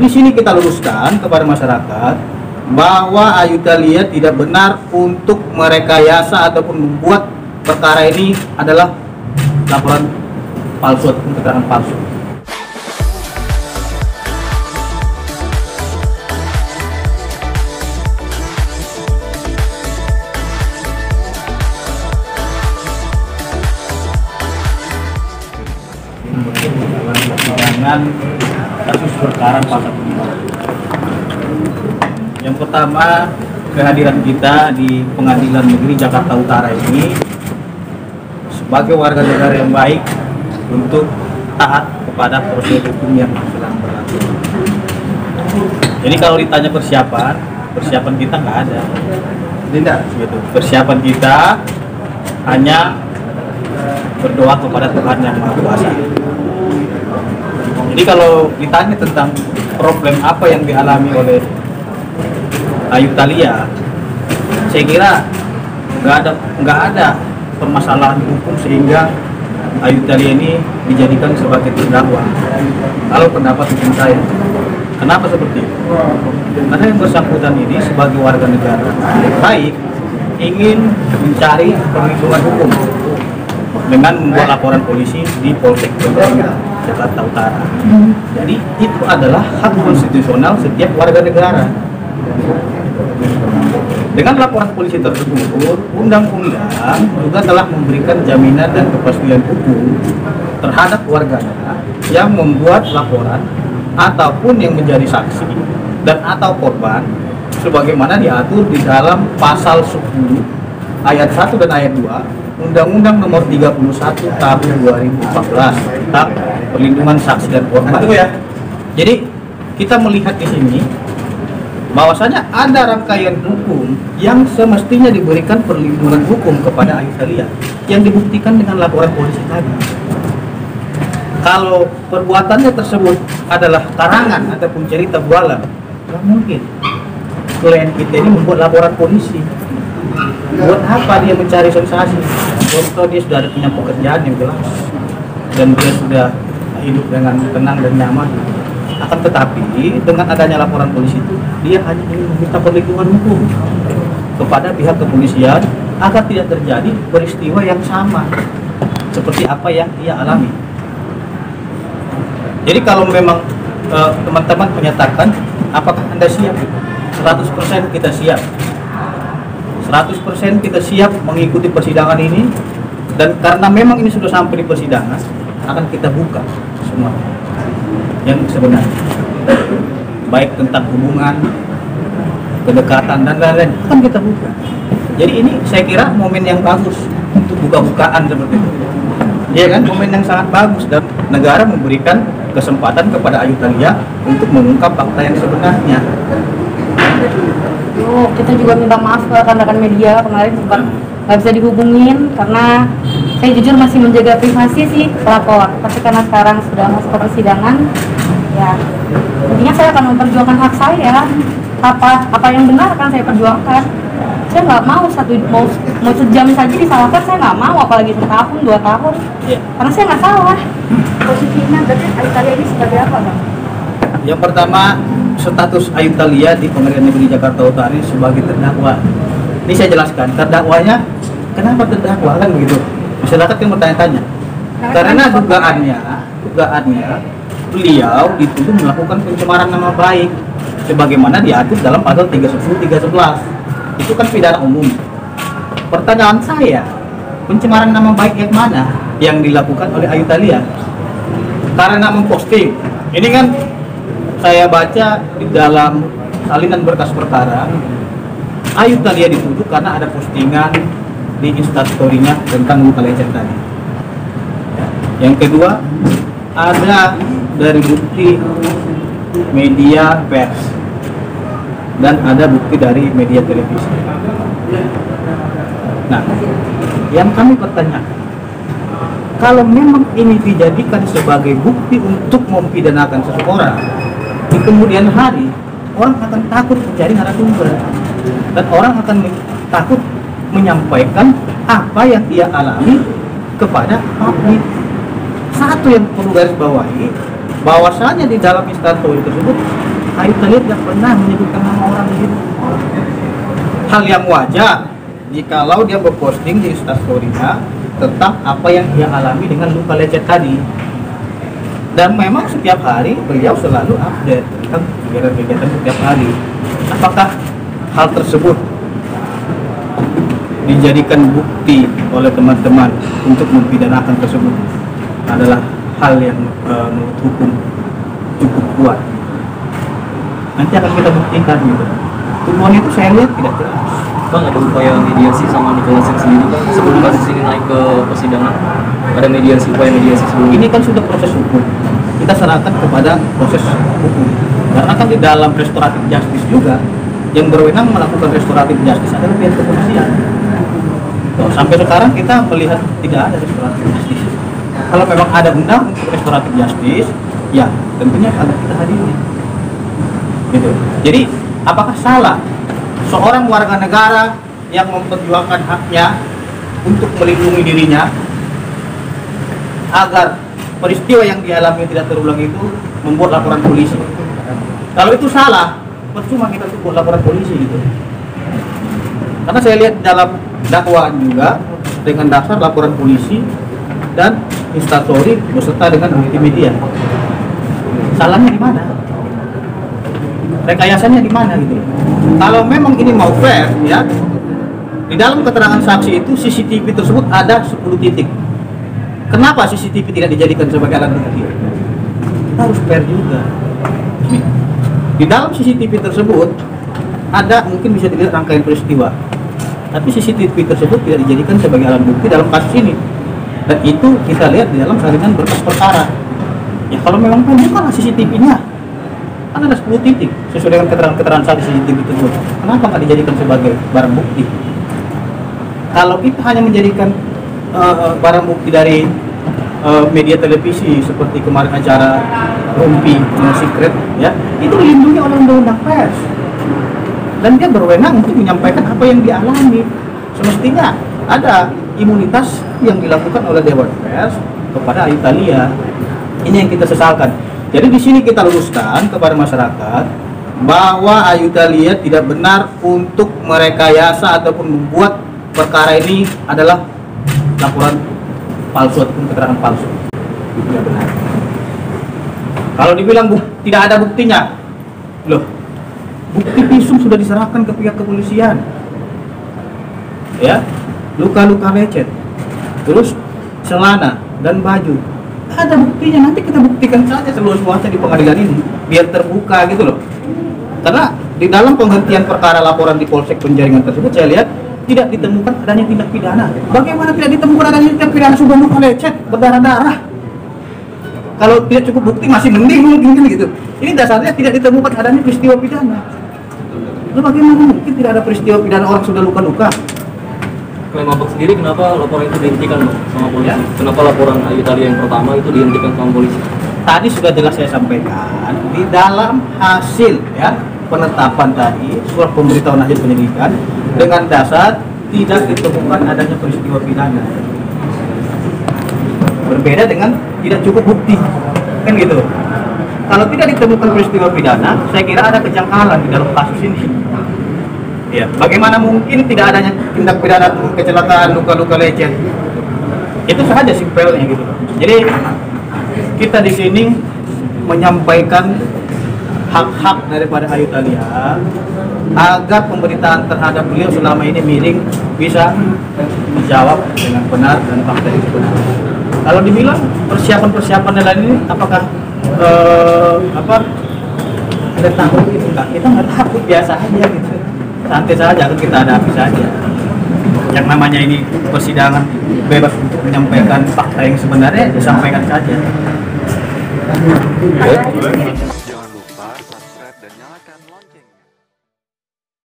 di sini kita luruskan kepada masyarakat bahwa Ayudalia tidak benar untuk merekayasa ataupun membuat perkara ini adalah laporan palsu ataupun keterangan palsu. Dengan kasus perkara pasal 5. Yang pertama, kehadiran kita di Pengadilan Negeri Jakarta Utara ini sebagai warga negara yang baik untuk taat kepada proses hukum yang sedang berlaku. Jadi kalau ditanya persiapan kita nggak ada. Tidak, gitu. Persiapan kita hanya berdoa kepada Tuhan yang Maha Kuasa. Jadi kalau ditanya tentang problem apa yang dialami oleh Ayudalia, saya kira nggak ada permasalahan hukum sehingga Ayudalia ini dijadikan sebagai terdakwa. Kalau pendapat hukum saya, kenapa seperti itu? Karena yang bersangkutan ini sebagai warga negara yang baik ingin mencari perlindungan hukum dengan membuat laporan polisi di Polsek Jakarta Utara. Jadi itu adalah hak konstitusional setiap warga negara. Dengan laporan polisi tersebut, undang-undang juga telah memberikan jaminan dan kepastian hukum terhadap warganya yang membuat laporan ataupun yang menjadi saksi dan atau korban sebagaimana diatur di dalam pasal 10 ayat 1 dan ayat 2 Undang-Undang Nomor 31 Tahun 2014 tentang perlindungan saksi dan korban. Jadi kita melihat di sini bahwasanya ada rangkaian hukum yang semestinya diberikan perlindungan hukum kepada Ayudalia yang dibuktikan dengan laporan polisi tadi. Kalau perbuatannya tersebut adalah karangan ataupun cerita bualan, nggak mungkin klien kita ini membuat laporan polisi. Buat apa dia mencari sensasi? Contoh, dia sudah ada punya pekerjaan yang jelas dan dia sudah hidup dengan tenang dan nyaman. Akan tetapi dengan adanya laporan polisi itu, dia hanya ingin meminta perlindungan hukum kepada pihak kepolisian agar tidak terjadi peristiwa yang sama seperti apa yang ia alami. Jadi kalau memang teman-teman menyatakan apakah Anda siap? 100% kita siap. 100% kita siap mengikuti persidangan ini, dan karena memang ini sudah sampai di persidangan akan kita buka semua yang sebenarnya, baik tentang hubungan, kedekatan dan lain-lain akan kita buka. Jadi ini saya kira momen yang bagus untuk buka-bukaan seperti itu. Iya kan, momen yang sangat bagus dan negara memberikan kesempatan kepada Ayudalia untuk mengungkap fakta yang sebenarnya. Kita juga minta maaf ke rekan-rekan media, kemarin sempat nggak bisa dihubungin karena saya jujur masih menjaga privasi sih pelapor. Tapi karena sekarang sudah masuk ke persidangan, ya intinya saya akan memperjuangkan hak saya. Apa yang benar akan saya perjuangkan. Saya nggak mau mau sejam saja disalahkan, saya nggak mau, apalagi setahun 2 tahun. Karena saya nggak salah. Posisinya berarti Ayudalia ini sebagai apa, Bang? Yang pertama, status Ayudalia di Pengadilan Negeri Jakarta Utara sebagai terdakwa. Ini saya jelaskan, terdakwanya kenapa terdakwa kan begitu? Masyarakat yang bertanya-tanya. Karena dugaannya beliau dituduh melakukan pencemaran nama baik sebagaimana diatur dalam pasal 310 311. Itu kan pidana umum. Pertanyaan saya, pencemaran nama baik yang mana yang dilakukan oleh Ayudalia? Karena memposting. Ini kan saya baca di dalam salinan berkas perkara, Ayudalia dituduh karena ada postingan di instastory-nya tentang luka lecet tadi. Yang kedua, ada dari bukti media pers dan ada bukti dari media televisi. Nah, yang kami pertanyakan, kalau memang ini dijadikan sebagai bukti untuk mempidanakan seseorang, di kemudian hari orang akan takut mencari narasumber dan orang akan takut menyampaikan apa yang ia alami kepada publik. Satu yang perlu garis bawahi, bahwasanya di dalam instastory tersebut Ayu Thalia tidak pernah menyebutkan nama orang di situ. Hal yang wajar jikalau dia berposting di Instastory-nya tentang apa yang dia alami dengan luka lecet tadi. Dan memang setiap hari beliau selalu update tentang kegiatan-kegiatan setiap hari. Apakah hal tersebut dijadikan bukti oleh teman-teman untuk mempidanakan tersebut adalah hal yang menurut hukum cukup kuat. Nanti akan kita buktikan gitu. Tuduhan itu saya lihat tidak jelas. Bang, ada upaya mediasi sama Nicholas yang sendiri bang sebelum kasus ini naik ke persidangan? Ada upaya mediasi sebelum ini kan sudah proses hukum, kita serahkan kepada proses hukum karena kan di dalam restoratif justice juga yang berwenang melakukan restoratif justice adalah pihak kepolisian. Sampai sekarang kita melihat tidak ada restoratif justice. Kalau memang ada undang untuk restoratif justice, ya tentunya akan kita hadiri. Gitu. Jadi apakah salah seorang warga negara yang memperjuangkan haknya untuk melindungi dirinya agar peristiwa yang dialami tidak terulang itu membuat laporan polisi? Kalau itu salah, percuma kita untuk buat laporan polisi gitu. Karena saya lihat dalam dakwaan juga dengan dasar laporan polisi dan instastory beserta dengan multimedia. Salahnya di mana? Rekayasanya di mana gitu? Kalau memang ini mau fair ya, di dalam keterangan saksi itu CCTV tersebut ada 10 titik. Kenapa CCTV tidak dijadikan sebagai alat bukti? Kita harus fair juga. Di dalam CCTV tersebut ada mungkin bisa dilihat rangkaian peristiwa, tapi CCTV tersebut tidak dijadikan sebagai alat bukti dalam kasus ini. Dan itu kita lihat di dalam salinan berkas perkara. Ya kalau memang bukanlah CCTV-nya, kan ada 10 titik sesuai dengan keterangan-keterangan saksi CCTV tersebut. Kenapa nggak dijadikan sebagai barang bukti? Kalau kita hanya menjadikan barang bukti dari media televisi seperti kemarin acara Rumpi Secret, ya itu dilindungi oleh undang-undang pers dan dia berwenang untuk menyampaikan apa yang dialami. Semestinya ada imunitas yang dilakukan oleh Dewan Pers kepada Ayu Thalia. Ini yang kita sesalkan. Jadi di sini kita luruskan kepada masyarakat bahwa Ayu Thalia tidak benar untuk merekayasa ataupun membuat perkara ini adalah laporan palsu ataupun keterangan palsu. Tidak benar. Kalau dibilang tidak ada buktinya, loh, bukti visum sudah diserahkan ke pihak kepolisian. Ya, luka-luka lecet, terus celana dan baju. Ada buktinya, nanti kita buktikan saja seluas-luasnya di pengadilan ini biar terbuka gitu loh. Karena di dalam penghentian perkara laporan di Polsek Penjaringan tersebut saya lihat tidak ditemukan adanya tindak pidana. Bagaimana tidak ditemukan adanya tindak pidana sudah luka lecet, berdarah-darah? Kalau tidak cukup bukti masih mending mungkin gitu. Ini dasarnya tidak ditemukan adanya peristiwa pidana. Lalu bagaimana mungkin tidak ada peristiwa pidana orang sudah luka-luka? Klaim Abang sendiri kenapa laporan itu dihentikan Bang, sama polisi? Ya? Kenapa laporan Ayu Thalia yang pertama itu dihentikan sama polisi? Tadi sudah jelas saya sampaikan di dalam hasil ya penetapan tadi surat pemberitahuan hasil penyelidikan dengan dasar tidak ditemukan adanya peristiwa pidana. Berbeda dengan tidak cukup bukti, kan gitu. Kalau tidak ditemukan peristiwa pidana, saya kira ada kejanggalan di dalam kasus ini. Ya, bagaimana mungkin tidak adanya tindak pidana kecelakaan luka-luka lecet? Itu saja simpelnya gitu. Jadi kita di sini menyampaikan hak-hak daripada Ayu Thalia agar pemberitaan terhadap beliau selama ini miring bisa dijawab dengan benar dan fakta yang benar. Kalau dibilang persiapan lain ini apakah ada takut gitu? Enggak, kita nggak takut, biasa aja gitu, santai saja, kan kita hadapi saja. Yang namanya ini persidangan, bebas untuk menyampaikan fakta yang sebenarnya, disampaikan saja.